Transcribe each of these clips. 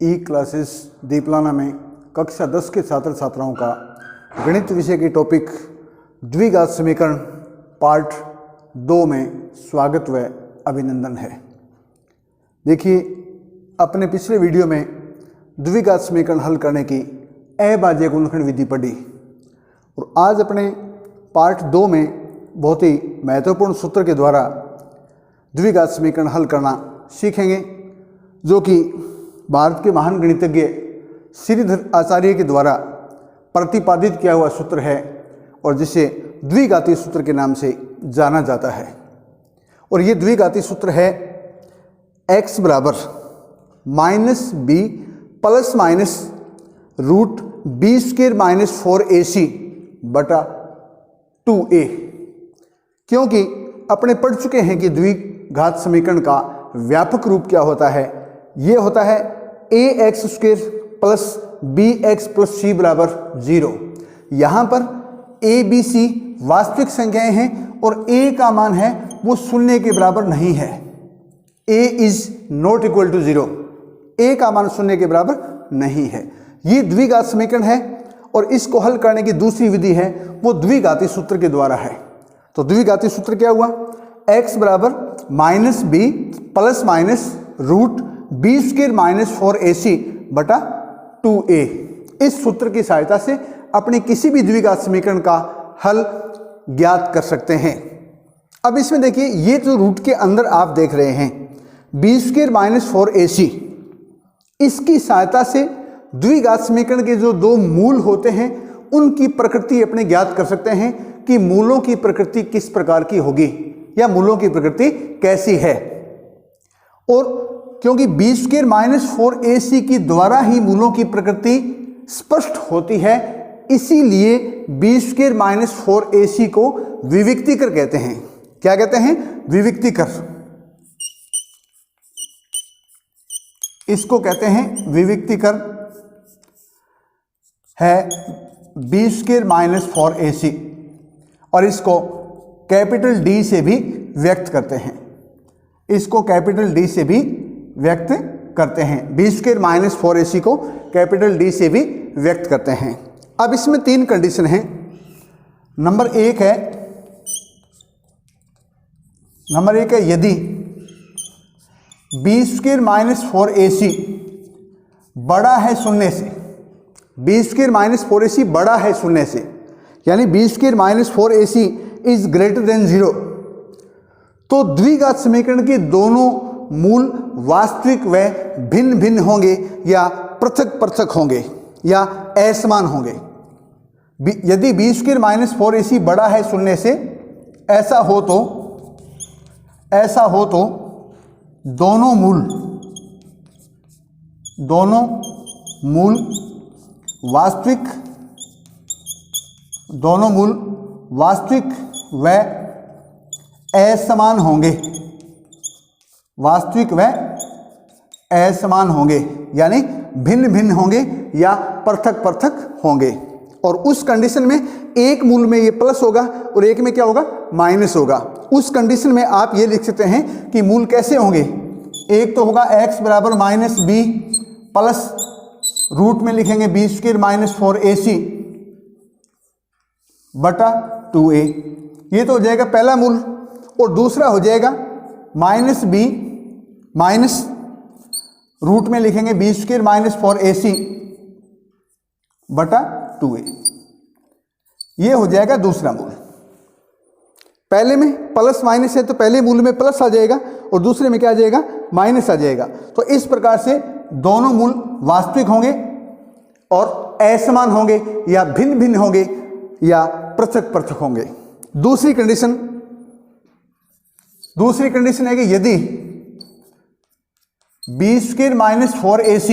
ई classes दीपलाना में कक्षा 10 के छात्र छात्राओं का गणित विषय की टॉपिक द्विघात समीकरण पार्ट 2 में स्वागत व अभिनंदन है। देखिए, अपने पिछले वीडियो में द्विघात समीकरण हल करने की अभाज्य गुणनखंड विधि पढ़ी और आज अपने पार्ट 2 में बहुत ही महत्वपूर्ण सूत्र के द्वारा द्विघात समीकरण हल करना सीखेंगे, जो कि भारत के महान गणितज्ञ श्रीधर आचार्य के द्वारा प्रतिपादित किया हुआ सूत्र है और जिसे द्विघाती सूत्र के नाम से जाना जाता है। और ये द्विघाती सूत्र है x बराबर minus b plus minus root b square minus 4ac बटा 2a। क्योंकि अपने पढ़ चुके हैं कि द्विघात समीकरण का व्यापक रूप क्या होता है। ये होता है ax square plus bx plus c बराबर 0। यहाँ पर a b c वास्तविक संख्याएं हैं और a का मान है वो शून्य के बराबर नहीं है। a is not equal to 0, a का मान शून्य के बराबर नहीं है। ये द्विघात समीकरण है और इसको हल करने की दूसरी विधि है वो द्विघाती सूत्र के द्वारा है। तो द्विघाती सूत्र क्या हुआ, x बराबर minus b plus minus root b square minus 4ac बटा 2a। इस सूत्र की सहायता से अपने किसी भी द्विघात समीकरण का हल ज्ञात कर सकते हैं। अब इसमें देखिए, ये जो रूट के अंदर आप देख रहे हैं बी स्क्वायर माइनस 4ac, इसकी सहायता से द्विघात समीकरण के जो दो मूल होते हैं उनकी प्रकृति अपने ज्ञात कर सकते हैं कि मूलों की प्रकृति किस प्रकार की होगी या मूलों की प्रकृति कैसी है। और क्योंकि बी स्क्वायर माइनस 4ac की द्वारा ही मूलों की प्रकृति स्पष्ट होती है, इसीलिए बी स्क्वायर माइनस 4ac को विविक्तिकर कहते हैं। क्या कहते हैं? विविक्तिकर। इसको कहते हैं विविक्तिकर है बी स्क्वायर माइनस 4ac और इसको कैपिटल डी से भी व्यक्त करते हैं। इसको कैपिटल डी से भी व्यक्त करते हैं। बी स्क्वायर माइनस 4ac को कैपिटल डी से भी व्यक्त करते हैं। अब इसमें तीन कंडीशन हैं। नंबर एक है यदि बी स्क्वायर माइनस 4ac बड़ा है शून्य से, बी स्क्वायर माइनस 4ac बड़ा है शून्य से, यानी b square minus 4ac is greater than 0, तो द्विघात समीकरण के दोनों मूल वास्तविक व भिन्न भिन्न होंगे या पृथक पृथक होंगे या असमान होंगे। यदि बी स्क्वायर माइनस 4ac बड़ा है शून्य से, ऐसा हो तो दोनों मूल वास्तविक व असमान होंगे, वास्तविक व असमान होंगे, यानी भिन्न भिन्न होंगे या पृथक पृथक होंगे। और उस कंडीशन में एक मूल में ये प्लस होगा और एक में क्या होगा, माइनस होगा। उस कंडीशन में आप ये लिख सकते हैं कि मूल कैसे होंगे। एक तो होगा x बराबर माइनस बी प्लस रूट में लिखेंगे बी स्क्वायर माइनस 4ac बटा 2a, ये तो हो जाएगा पहला मूल। और दूसरा हो जाएगा माइनस बी माइनस रूट में लिखेंगे बी स्क्वायर माइनस 4ac बटा 2a, ये हो जाएगा दूसरा मूल। पहले में प्लस माइनस है तो पहले मूल में प्लस आ जाएगा और दूसरे में क्या आ जाएगा, माइनस आ जाएगा। तो इस प्रकार से दोनों मूल वास्तविक होंगे और असमान होंगे या भिन्न भिन्न होंगे या पृथक पृथक होंगे। दूसरी कंडीशन है कि यदि बी स्क्वायर माइनस 4ac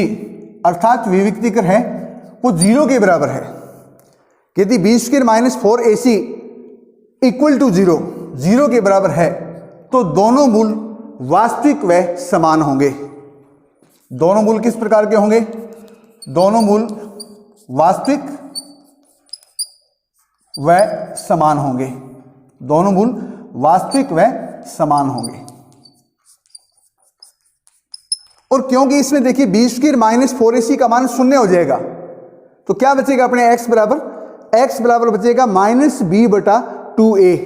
अर्थात विविक्तिकर है वो 0 के बराबर है। यदि b square minus 4ac equal to 0 के बराबर है तो दोनों मूल वास्तविक व समान होंगे। दोनों मूल किस प्रकार के होंगे? दोनों मूल वास्तविक व समान होंगे। दोनों मूल वास्तविक व समान होंगे। और क्योंकि इसमें देखिए बी स्क्वायर माइनस 4ac का मान शून्य हो जाएगा, तो क्या बचेगा अपने x बराबर बचेगा माइनस बी बटा 2a,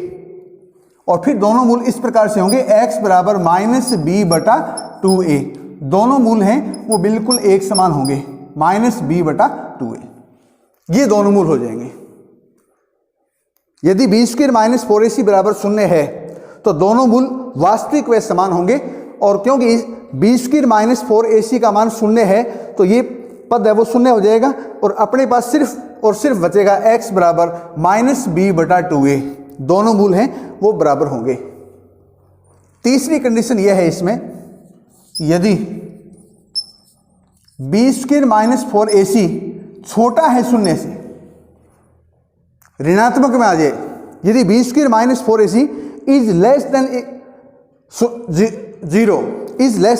और फिर दोनों मूल इस प्रकार से होंगे x बराबर माइनस बी बटा 2a। दोनों मूल हैं वो बिल्कुल एक समान होंगे, माइनस बी बटा 2a, ये दोनों मूल हो जाएंगे। यदि बी स्क्वायर माइनस 4ac बराबर शून्य है तो दोनों मूल वास्तविक व समान होंगे, और क्योंकि बी स्क्वायर माइनस 4ac का मान शून्य है तो ये पद है वो शून्य हो जाएगा, और अपने पास सिर्फ और सिर्फ बचेगा x बराबर माइनस बी बटा 2a। दोनों मूल हैं वो बराबर होंगे। तीसरी कंडीशन यह है इसमें, यदि बी स्क्वायर माइनस 4ac छोटा है शून्य से, ऋणात्मक में आ जाए, यदि b square minus 4ac is less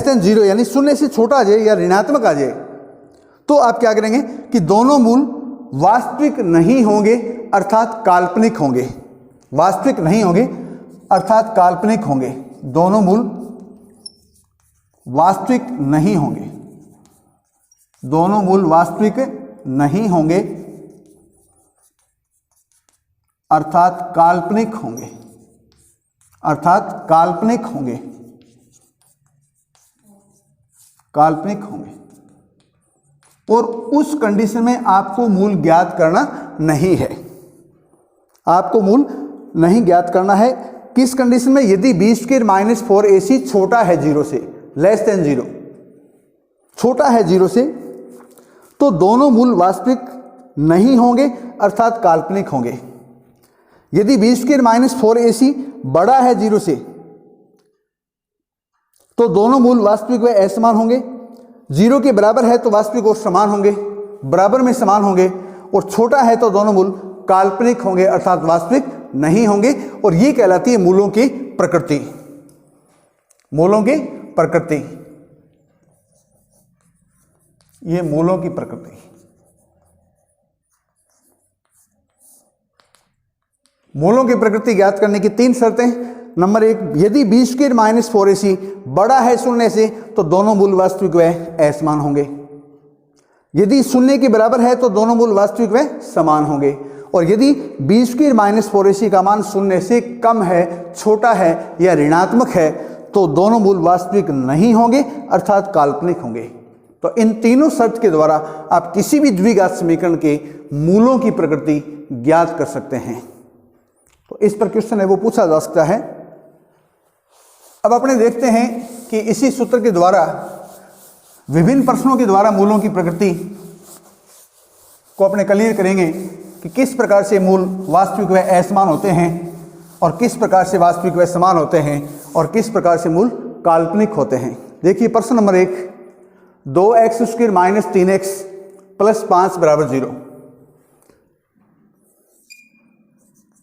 than 0 यानी शून्य से छोटा आ जाए या ऋणात्मक आ जाए, तो आप क्या करेंगे कि दोनों मूल वास्तविक नहीं होंगे अर्थात काल्पनिक होंगे। वास्तविक नहीं होंगे अर्थात काल्पनिक होंगे। दोनों मूल वास्तविक नहीं होंगे, दोनों मूल वास्तविक नहीं होंगे अर्थात काल्पनिक होंगे, अर्थात काल्पनिक होंगे, काल्पनिक होंगे। और उस कंडीशन में आपको मूल ज्ञात करना नहीं है, आपको मूल नहीं ज्ञात करना है। किस कंडीशन में? यदि बी स्क्वायर माइनस 4ac छोटा है 0 से, लेस देन 0, छोटा है 0 से, तो दोनों मूल वास्तविक नहीं होंगे अर्थात काल्पनिक होंगे। यदि बी स्क्वायर माइनस 4ac बड़ा है 0 से, तो दोनों मूल वास्तविक व असमान होंगे। 0 के बराबर है तो वास्तविक और समान होंगे, बराबर में समान होंगे, और छोटा है तो दोनों मूल काल्पनिक होंगे अर्थात वास्तविक नहीं होंगे। और ये कहलाती है मूलों की प्रकृति, मूलों की प्रकृति, ये मूलों की प्रकृति। मूलों की प्रकृति ज्ञात करने की 3 शर्तें। नंबर 1, यदि बी स्क्वायर माइनस 4ac बड़ा है शून्य से तो दोनों मूल वास्तविक व असमान होंगे। यदि शून्य के बराबर है तो दोनों मूल वास्तविक व समान होंगे। और यदि बी स्क्वायर माइनस 4ac का मान शून्य से कम है, छोटा है या ऋणात्मक है, तो दोनों मूल वास्तविक नहीं होंगे अर्थात काल्पनिक होंगे। तो इन तीनों शर्त के द्वारा आप किसी भी द्विघात समीकरण के मूलों की प्रकृति ज्ञात कर सकते हैं। तो इस पर क्वेश्चन है वो पूछा जा सकता है। अब अपने देखते हैं कि इसी सूत्र के द्वारा विभिन्न प्रश्नों के द्वारा मूलों की प्रकृति को अपने क्लियर करेंगे कि किस प्रकार से मूल वास्तविक व असमान होते हैं, और किस प्रकार से वास्तविक व समान होते हैं, और किस प्रकार से मूल काल्पनिक होते हैं। देखिए प्रश्न number 1, 2x square minus 3x plus 5 बराबर 0।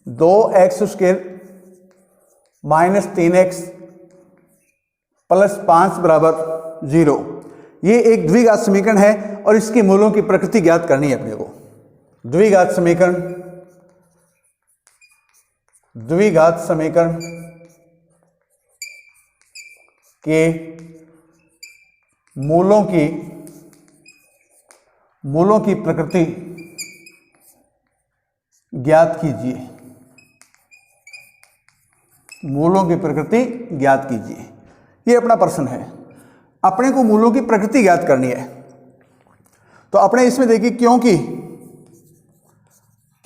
2x square minus 3x plus 5 बराबर 0, ये एक द्विघात समीकरण है और इसके मूलों की प्रकृति ज्ञात करनी है अपने को। द्विघात समीकरण, द्विघात समीकरण के मूलों की प्रकृति ज्ञात कीजिए। मूलों की प्रकृति ज्ञात कीजिए, ये अपना प्रश्न है। अपने को मूलों की प्रकृति ज्ञात करनी है। तो अपने इसमें देखिए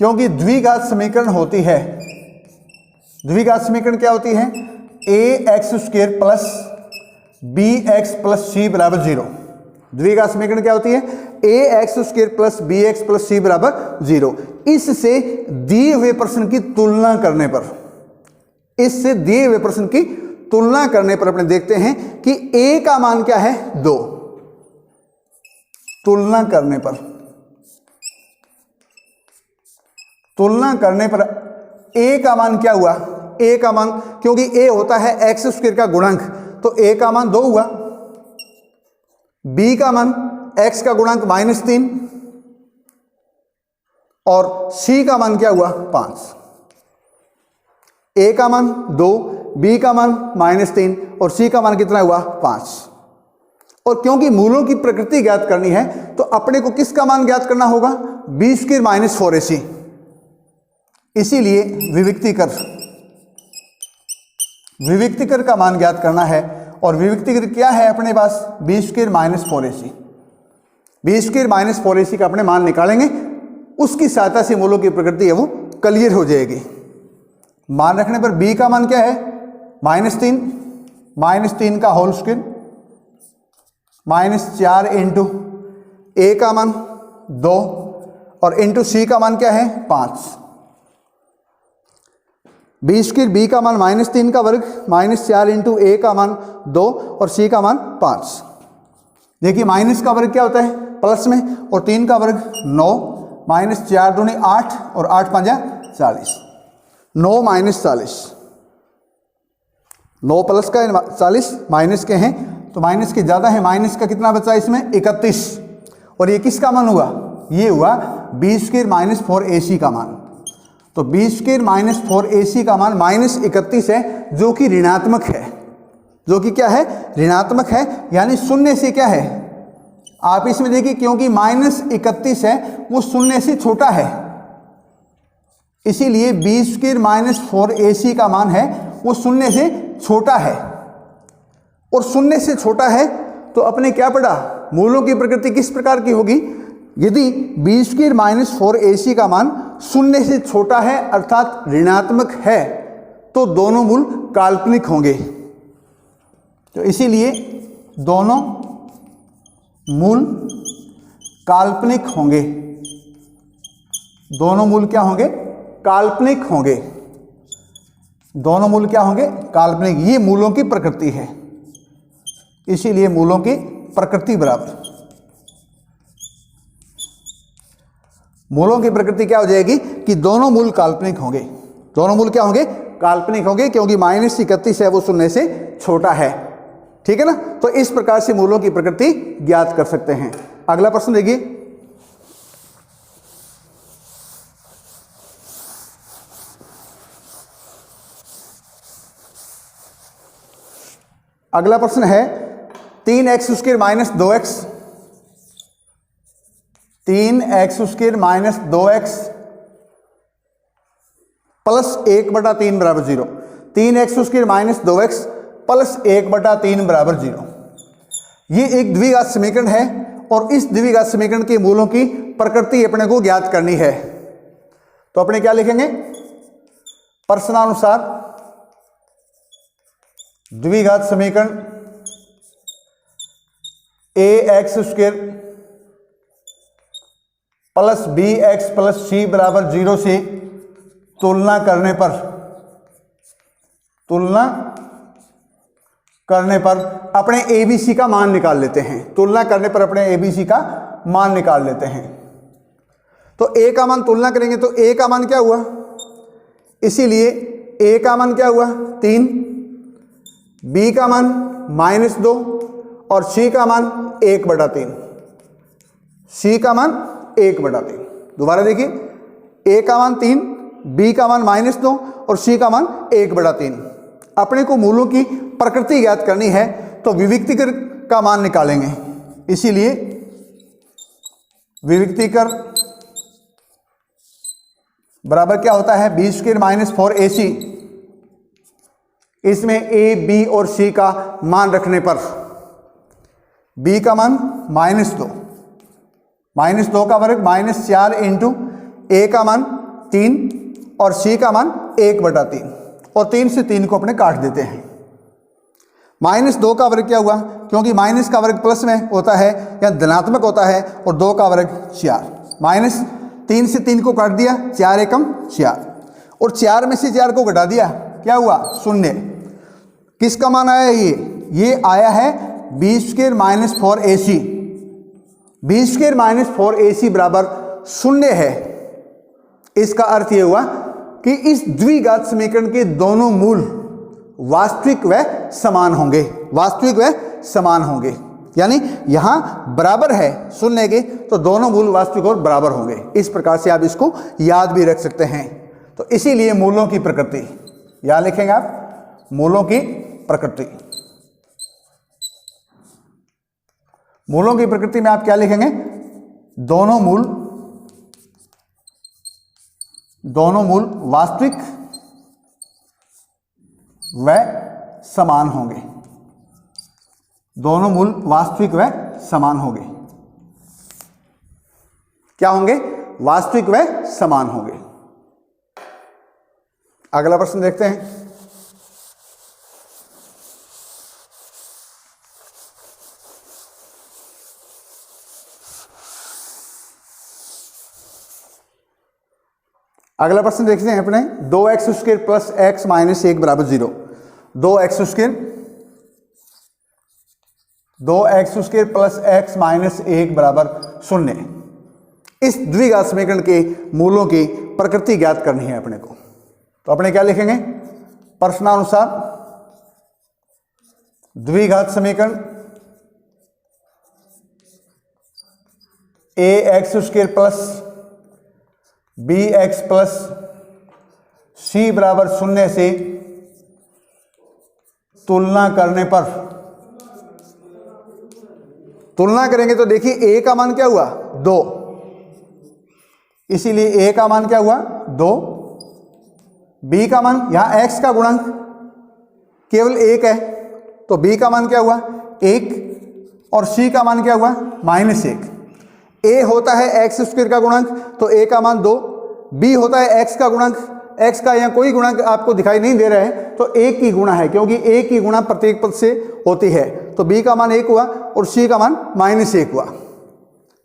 क्योंकि द्विघात समीकरण होती है, द्विघात समीकरण क्या होती है? ax square plus bx plus c बराबर 0। द्विघात समीकरण क्या होती है? ax square plus bx plus c बराबर 0। इससे दिए हुए प्रश्न की तुलना करने पर, इससे दिए हुए प्रश्न की तुलना करने पर अपने देखते हैं कि a का मान क्या है? 2। तुलना करने पर a का मान क्या हुआ? a का मान, क्योंकि a होता है x स्क्वायर का गुणांक, तो a का मान 2 हुआ। b का मान x का गुणांक -3, और c का मान क्या हुआ? 5। a का मान 2, b का मान -3 और c का मान कितना हुआ? 5। और क्योंकि मूलों की प्रकृति ज्ञात करनी है तो अपने को किसका मान ज्ञात करना होगा, बी स्क्वायर माइनस 4ac। इसीलिए विविक्तिकर का मान ज्ञात करना है, और विविक्तिकर क्या है अपने पास, B square minus 4ac। B square minus 4ac का अपने मान निकालेंगे, उसकी सहायता से मूलों की प्रकृति है वो क्लियर हो जाएगी। मान रखने पर b का मान क्या है, -3 का होल स्क्वायर -4 इंटू a का मान 2 और इंटू c का मान क्या है 5। बी स्क्वायर b का मान -3 का वर्ग -4 इंटू a का मान 2 और c का मान 5। देखिए माइनस का वर्ग क्या होता है प्लस में, और 3 का वर्ग 9, -4 दूनी 8 और 8 5 40, 9 -40, 9 प्लस का 40 माइनस के हैं तो माइनस के ज़्यादा है, माइनस का कितना बचा इसमें 31, और ये किसका मान हुआ, ये हुआ बी स्क्वायर माइनस 4ac का मान। तो बी स्क्वायर माइनस 4ac का मान -31 है, जो कि ऋणात्मक है, जो कि क्या है ऋणात्मक है, यानी शून्य से क्या है, आप इसमें देखिए क्योंकि -31 है वो शून्य से छोटा है, इसीलिए बी स्क्वायर माइनस 4ac का मान है वो शून्य से छोटा है, और शून्य से छोटा है तो अपने क्या पढ़ा, मूलों की प्रकृति किस प्रकार की होगी, यदि बी स्क्वायर माइनस 4ac का मान शून्य से छोटा है अर्थात ऋणात्मक है तो दोनों मूल काल्पनिक होंगे। तो इसीलिए दोनों मूल काल्पनिक होंगे, दोनों मूल क्या होंगे, काल्पनिक होंगे, दोनों मूल क्या होंगे, काल्पनिक। ये मूलों की प्रकृति है, इसीलिए मूलों की प्रकृति बराबर मूलों की प्रकृति क्या हो जाएगी कि दोनों मूल काल्पनिक होंगे, दोनों मूल क्या होंगे, काल्पनिक होंगे, क्योंकि -31 है वो शून्य से छोटा है, ठीक है ना। तो इस प्रकार से मूलों की प्रकृति ज्ञात कर सकते हैं। अगला प्रश्न देखिए, अगला प्रश्न है 3x square minus 2x, 3x square minus 2x plus 1/3 बराबर 0। 3x square minus 2x plus 1/3 बराबर 0। ये एक द्विघात समीकरण है और इस द्विघात समीकरण के मूलों की प्रकृति अपने को ज्ञात करनी है। तो अपने क्या लिखेंगे, प्रश्नानुसार द्विघात समीकरण ax square plus bx plus c बराबर 0 से तुलना करने पर अपने abc का मान निकाल लेते हैं। तुलना करने पर अपने abc का मान निकाल लेते हैं। तो a का मान तुलना करेंगे तो a का मान क्या हुआ, इसीलिए a का मान क्या हुआ 3, b का मान -2 और c का मान 1/3, c का मान 1/3। दोबारा देखिए, a का मान 3, b का मान -2 और c का मान 1/3। अपने को मूलों की प्रकृति ज्ञात करनी है तो विविक्तिकर का मान निकालेंगे, इसीलिए विविक्तिकर बराबर क्या होता है बी स्क्वायर माइनस 4ac। इसमें a b और c का मान रखने पर b का मान -2 का वर्ग -4 इंटू a का मान 3 और c का मान 1/3, और 3 से 3 को अपने काट देते हैं। -2 का वर्ग क्या हुआ, क्योंकि माइनस का वर्ग प्लस में होता है या धनात्मक होता है, और 2 का वर्ग 4, -3 से 3 को काट दिया, 4 एकम 4, और 4 में से 4 को घटा दिया, क्या हुआ 0। किसका मान आया, ये आया है b square minus 4ac। B square minus 4ac बराबर 0 है। इसका अर्थ ये हुआ कि इस द्विघात समीकरण के दोनों मूल वास्तविक व समान होंगे, वास्तविक व समान होंगे, यानी यहां बराबर है 0 के तो दोनों मूल वास्तविक और बराबर होंगे। इस प्रकार से आप इसको याद भी रख सकते हैं। तो इसीलिए मूलों की प्रकृति यहां लिखेंगे आप, मूलों की प्रकृति। मूलों की प्रकृति में आप क्या लिखेंगे? दोनों मूल वास्तविक व समान होंगे। दोनों मूल वास्तविक व समान होंगे। क्या होंगे? वास्तविक व समान होंगे। अगला प्रश्न देखते हैं। अगला प्रश्न देखते हैं अपने 2x² प्लस x माइनस 1 बराबर 0। 2x² प्लस x माइनस 1 बराबर 0। इस द्विघात समीकरण के मूलों की प्रकृति ज्ञात करनी है अपने को। तो अपने क्या लिखेंगे? प्रश्नानुसार द्विघात समीकरण ax² plus bx plus c बराबर 0 से तुलना करने पर, तुलना करेंगे तो देखिए a का मान क्या हुआ? 2, इसीलिए a का मान क्या हुआ? 2। b का मान, यहां x का गुणांक केवल 1 है तो b का मान क्या हुआ? 1, और c का मान क्या हुआ? -1। a होता है x² का गुणांक तो a का मान 2, b होता है x का गुणांक, x का यहाँ कोई गुणांक आपको दिखाई नहीं दे रहा है तो a की गुणा है, क्योंकि a की गुणा प्रत्येक पद से होती है। तो b का मान 1 हुआ और c का मान -1 हुआ।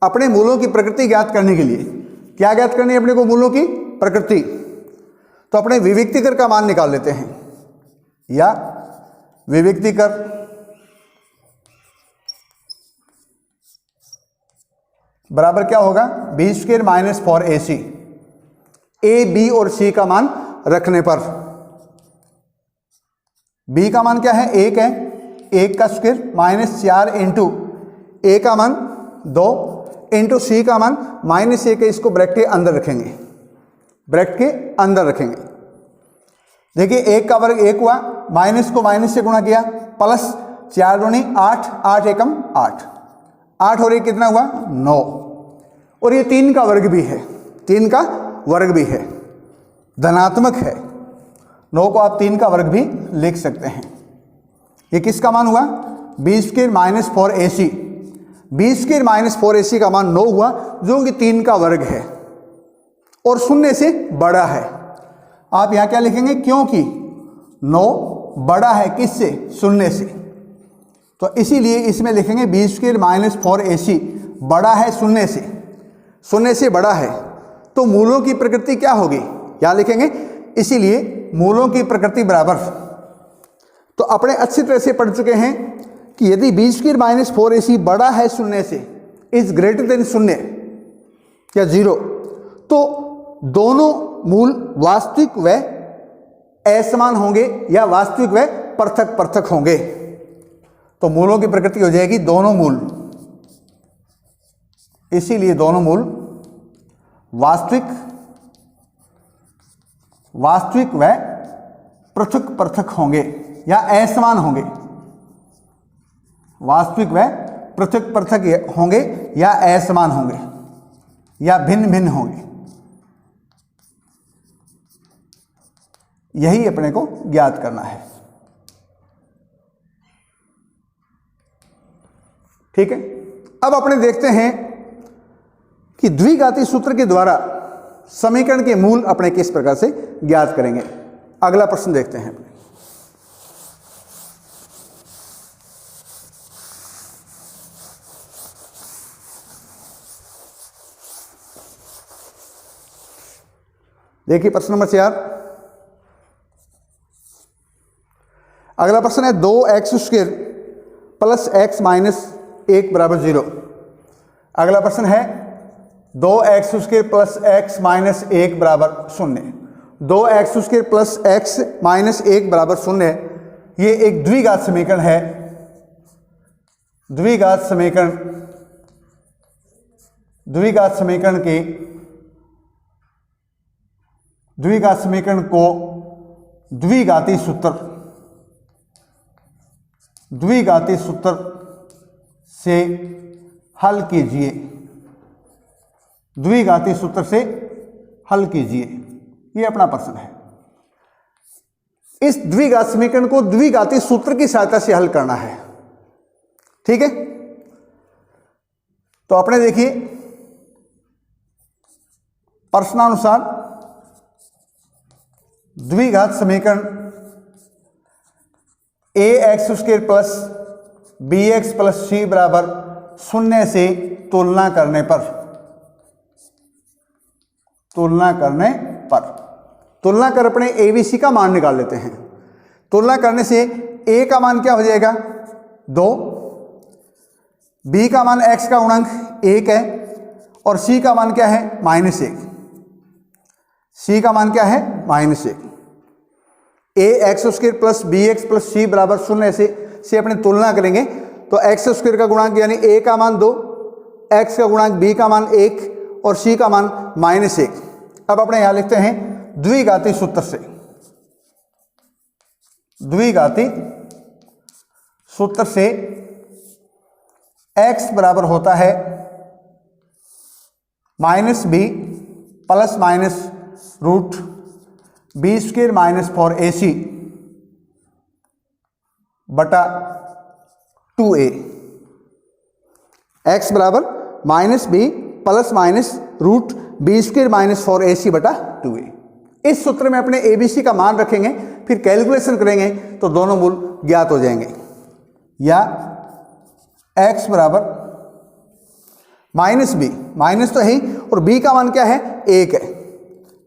अपने मूलों की प्रकृति ज्ञात करने के लिए क्या ज्ञात करनी है अपने को? मूलों की प्रकृति। तो अपने विविक्तिकर का मान निकाल लेते हैं, या विविक्तिकर बराबर क्या होगा? b² minus 4ac। a, b और c का मान रखने पर b का मान क्या है? 1 है, 1 का स्क्वायर -4 इंटू a का मान 2 इंटू c का मान -1 है। इसको ब्रैकेट के अंदर रखेंगे, ब्रैकेट के अंदर रखेंगे। देखिए 1 का वर्ग 1 हुआ, माइनस को माइनस से गुणा किया, प्लस 4 दूनी 8, 8 एकम 8, 8 और 1 कितना हुआ? 9। और ये 3 का वर्ग भी है, 3 का वर्ग भी है, धनात्मक है। 9 को आप 3 का वर्ग भी लिख सकते हैं। ये किसका मान हुआ? b² minus 4ac। b² minus 4ac का मान 9 हुआ, जो कि 3 का वर्ग है और 0 से बड़ा है। आप यहां क्या लिखेंगे? क्योंकि 9 बड़ा है किससे? 0 से। तो इसीलिए इसमें लिखेंगे b² माइनस 4ac बड़ा है 0 से, 0 से बड़ा है। तो मूलों की प्रकृति क्या होगी? क्या लिखेंगे? इसीलिए मूलों की प्रकृति बराबर, तो अपने अच्छी तरह से पढ़ चुके हैं कि यदि b² माइनस 4ac बड़ा है 0 से, इज ग्रेटर देन 0 या 0, तो दोनों मूल वास्तविक व असमान होंगे या वास्तविक व पृथक पृथक होंगे। तो मूलों की प्रकृति हो जाएगी दोनों मूल, इसीलिए दोनों मूल वास्तविक व पृथक पृथक होंगे या असमान होंगे। वास्तविक व पृथक पृथक होंगे या असमान होंगे या भिन्न भिन्न होंगे। यही अपने को ज्ञात करना है। ठीक है, अब अपने देखते हैं कि द्विघाती सूत्र के द्वारा समीकरण के मूल अपने किस प्रकार से ज्ञात करेंगे। अगला प्रश्न देखते हैं। देखिए प्रश्न नंबर 4। अगला प्रश्न है 2x² प्लस x माइनस 1 बराबर 0। अगला प्रश्न है 2x² प्लस x माइनस 1 बराबर 0। 2x² प्लस x माइनस 1 बराबर 0 ये एक द्विघात समीकरण है। द्विघात समीकरण को द्विघाती सूत्र से हल कीजिए, द्विघाती सूत्र से हल कीजिए। ये अपना प्रश्न है। इस द्विघात समीकरण को द्विघाती सूत्र की सहायता से हल करना है। ठीक है, तो अपने देखिए प्रश्नानुसार द्विघात समीकरण ax² plus bx plus c बराबर 0 से तुलना करने पर तुलना कर अपने abc का मान निकाल लेते हैं। तुलना करने से a का मान क्या हो जाएगा 2, b का मान x का गुणांक 1 है और c का मान क्या है -1। c का मान क्या है -1। ax² plus bx plus c बराबर 0 से अपने तुलना करेंगे तो x² का गुणांक यानी a का मान 2, x का गुणांक b का मान 1 और c का मान -1। अब अपने यहां लिखते हैं द्विघाती सूत्र से, द्विघाती सूत्र से x बराबर होता है -b plus minus root b² minus 4ac बटा 2a। x बराबर -b plus minus root b² minus 4ac बटा 2a। इस सूत्र में अपने abc का मान रखेंगे, फिर कैलकुलेशन करेंगे तो दोनों मूल ज्ञात हो जाएंगे। या x बराबर -b, माइनस तो है ही और b का मान क्या है 1 है,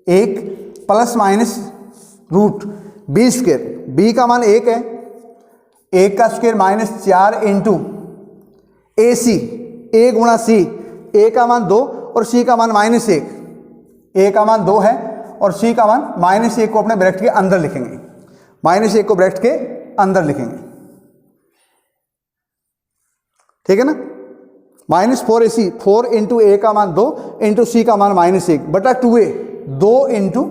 1 plus minus root b², b का मान 1 है, 1 का स्क्वायर -4 इंटू ac, a गुणा c, a का मान 2 और c का मान -1, a का मान 2 है और c का मान -1 को अपने ब्रैकेट के अंदर लिखेंगे, -1 को ब्रैकेट के अंदर लिखेंगे। ठीक है ना, -4ac, 4 इंटू a का मान 2 इंटू c का मान -1 बटा 2a, 2 इंटू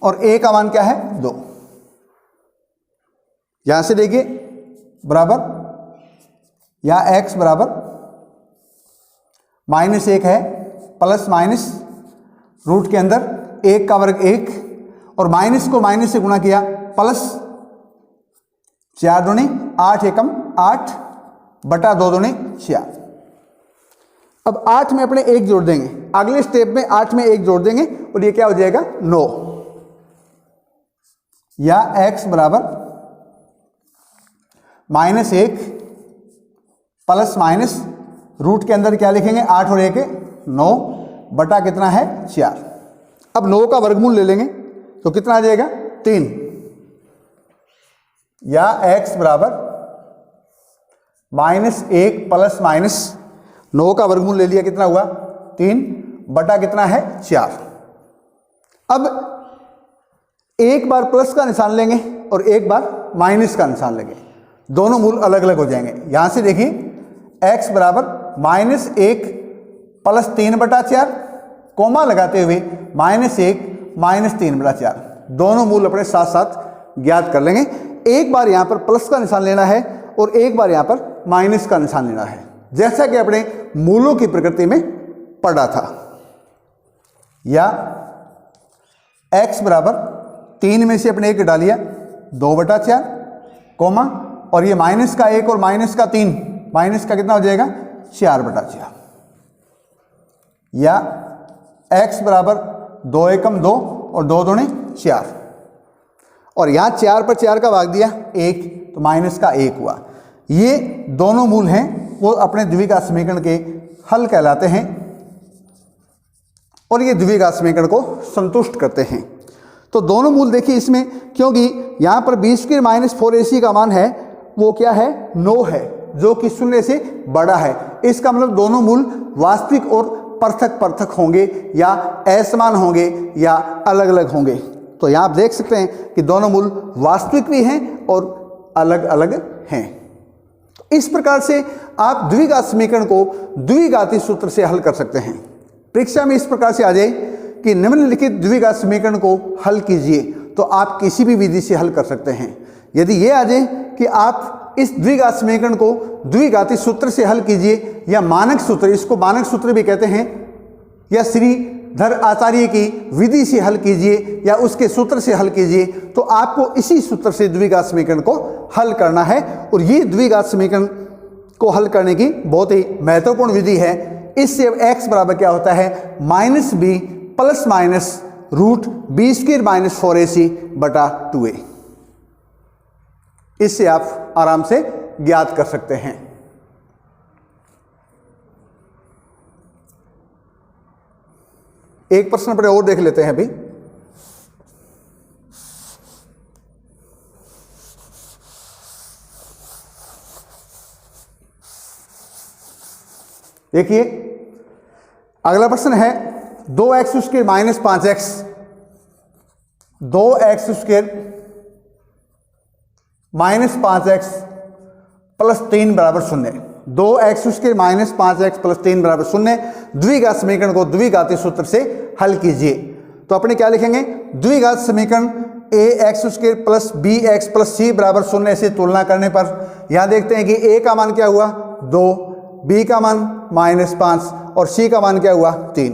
और a का मान क्या है 2। यहां से देखिए बराबर, यहां x बराबर -1 है प्लस माइनस रूट के अंदर 1 का वर्ग 1 और माइनस को माइनस से गुणा किया प्लस 4 दूनी 8 एकम 8 बटा 2 दूनी 4। अब 8 में अपने 1 जोड़ देंगे, अगले स्टेप में 8 में 1 जोड़ देंगे और ये क्या हो जाएगा 9। या x बराबर -1 प्लस माइनस रूट के अंदर क्या लिखेंगे 8 और 1 9 बटा कितना है 4। अब 9 का वर्गमूल ले लेंगे तो कितना आ जाएगा 3। या x बराबर -1 प्लस माइनस 9 का वर्गमूल ले लिया, कितना हुआ 3 बटा कितना है 4। अब एक बार प्लस का निशान लेंगे और एक बार माइनस का निशान लेंगे, दोनों मूल अलग अलग हो जाएंगे। यहां से देखिए x बराबर -1 प्लस 3 बटा 4, कोमा लगाते हुए -1 माइनस 3 बटा 4, दोनों मूल अपने साथ साथ ज्ञात कर लेंगे। एक बार यहां पर प्लस का निशान लेना है और एक बार यहां पर माइनस का निशान लेना है, जैसा कि अपने मूलों की प्रकृति में पढ़ा था। या x बराबर 3 में से अपने 1 डालिया 2 बटा 4 कोमा और ये माइनस का 1 और माइनस का 3, माइनस का कितना हो जाएगा 4 बटा 4। या x बराबर 2 एकम 2 और 2 दूनी 4 और यहाँ 4 पर 4 का भाग दिया 1 तो माइनस का 1 हुआ। ये दोनों मूल हैं वो अपने द्विघात समीकरण के हल कहलाते हैं और ये द्विघात समीकरण को संतुष्ट करते हैं। तो दोनों मूल देखिए इसमें, क्योंकि यहाँ पर b² माइनस 4ac का मान है वो क्या है 9 है, जो कि 0 से बड़ा है। इसका मतलब दोनों मूल वास्तविक और पृथक होंगे या असमान होंगे या अलग अलग होंगे। तो यहाँ आप देख सकते हैं कि दोनों मूल वास्तविक भी हैं और अलग अलग हैं। इस प्रकार से आप द्विघात समीकरण को द्विघाती सूत्र से हल कर सकते हैं। परीक्षा में इस प्रकार से आ जाए कि निम्नलिखित द्विघात समीकरण को हल कीजिए, तो आप किसी भी विधि से हल कर सकते हैं। यदि ये आ जाए कि आप इस द्विघात समीकरण को द्विघाती सूत्र से हल कीजिए, या मानक सूत्र, इसको मानक सूत्र भी कहते हैं, या श्रीधर आचार्य की विधि से हल कीजिए या उसके सूत्र से हल कीजिए, तो आपको इसी सूत्र से द्विघात समीकरण को हल करना है। और ये द्विघात समीकरण को हल करने की बहुत ही महत्वपूर्ण विधि है। इससे x बराबर क्या होता है, minus b plus minus root b square minus 4ac बटा 2a। इससे आप आराम से ज्ञात कर सकते हैं। एक प्रश्न पर और देख लेते हैं अभी। देखिए अगला प्रश्न है 2x square minus 5x, 2x square minus 5x plus 3 बराबर 0। 2x square minus 5x plus 3 बराबर 0 द्विघात समीकरण को द्विघाती सूत्र से हल कीजिए। तो अपने क्या लिखेंगे, द्विघात समीकरण ax square plus bx plus c बराबर 0 से तुलना करने पर यहां देखते हैं कि a का मान क्या हुआ 2, b का मान माइनस 5 और c का मान क्या हुआ 3।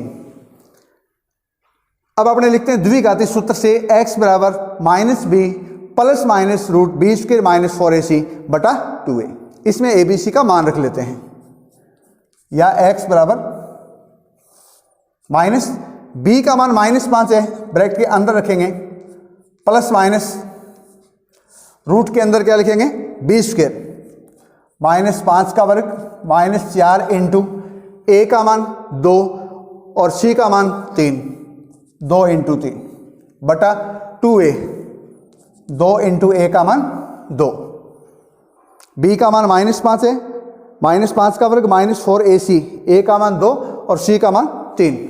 अब अपने लिखते हैं द्विघाती सूत्र से x बराबर minus b plus minus root b square minus 4ac बटा 2a। इसमें a b c का मान रख लेते हैं, या x बराबर माइनस b का मान माइनस 5 है, ब्रैकेट के अंदर रखेंगे, प्लस माइनस रूट के अंदर क्या लिखेंगे बी स्क्वायर माइनस 5 का वर्ग माइनस 4 इंटू ए का मान 2 और सी का मान 3, 2 इंटू 3 बटा 2a, 2 इंटू ए का मान 2, बी का मान माइनस 5 है, माइनस 5 का वर्ग माइनस 4ac, ए का मान 2 और सी का मान 3।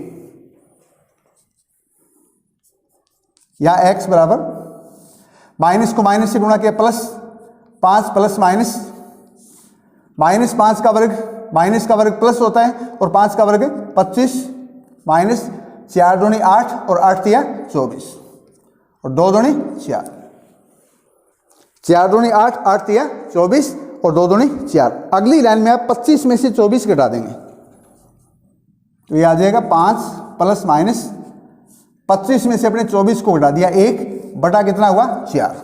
या x बराबर माइनस को माइनस से गुणा किया प्लस 5 प्लस माइनस, माइनस 5 का वर्ग प्लस होता है और 5 का वर्ग 25 माइनस 4 दूनी 8 और 8 तिया 24 और 2 दूनी 4, 4 दूनी 8, 8 तिया 24 और 2 दूनी 4। अगली लाइन में आप 25 में से 24 घटा देंगे तो ये आ जाएगा 5 प्लस माइनस 25 में से अपने 24 को घटा दिया 1 बटा कितना हुआ 4।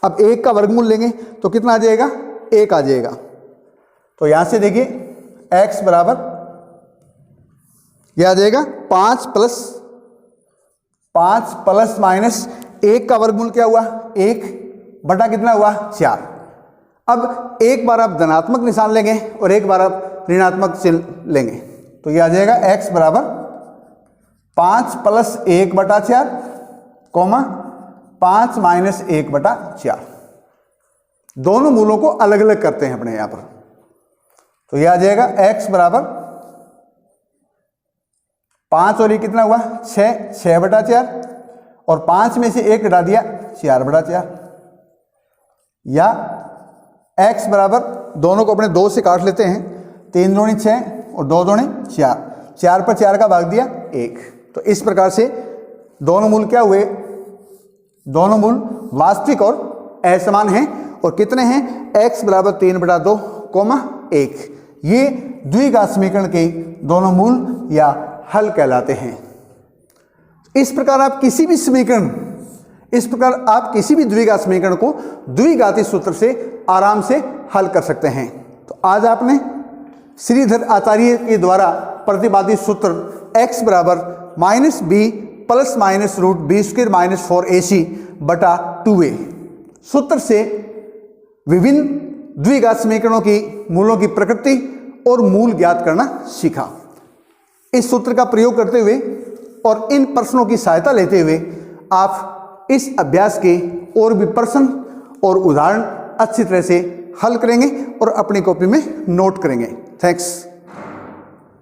अब 1 का वर्गमूल लेंगे तो कितना आ जाएगा 1 आ जाएगा। तो यहां से देखिए x बराबर यह आ जाएगा 5 प्लस माइनस 1 का वर्गमूल क्या हुआ 1 बटा कितना हुआ 4। अब एक बार आप धनात्मक निशान लेंगे और एक बार आप ऋणात्मक चिन्ह लेंगे तो यह आ जाएगा x बराबर 5 प्लस 1 बटा 4 कॉमा 5 माइनस 1 बटा 4। दोनों मूलों को अलग अलग करते हैं अपने यहां पर, तो यह आ जाएगा x बराबर 5 और ये कितना हुआ 6 बटा 4 और 5 में से 1 घटा दिया 4 बटा 4। या x बराबर दोनों को अपने 2 से काट लेते हैं, 3 दूनी 6 और 2 दूनी 4, 4 पर 4 का भाग दिया 1। तो इस प्रकार से दोनों मूल क्या हुए, दोनों मूल वास्तविक और असमान हैं और कितने हैं x बराबर 3 बटा 2 कोमा 1। ये द्विघात समीकरण के दोनों मूल या हल कहलाते हैं। इस प्रकार आप किसी भी द्विघात समीकरण को द्विघाती सूत्र से आराम से हल कर सकते हैं। तो आज आपने श्रीधर आचार्य के द्वारा प्रतिपादित सूत्र x बराबर minus b plus minus root b square minus 4ac बटा 2a सूत्र से विभिन्न द्विघात समीकरणों की मूलों की प्रकृति और मूल ज्ञात करना सीखा। इस सूत्र का प्रयोग करते हुए और इन प्रश्नों की सहायता लेते हुए आप इस अभ्यास के और भी प्रश्न और उदाहरण अच्छी तरह से हल करेंगे और अपनी कॉपी में नोट करेंगे। थैंक्स।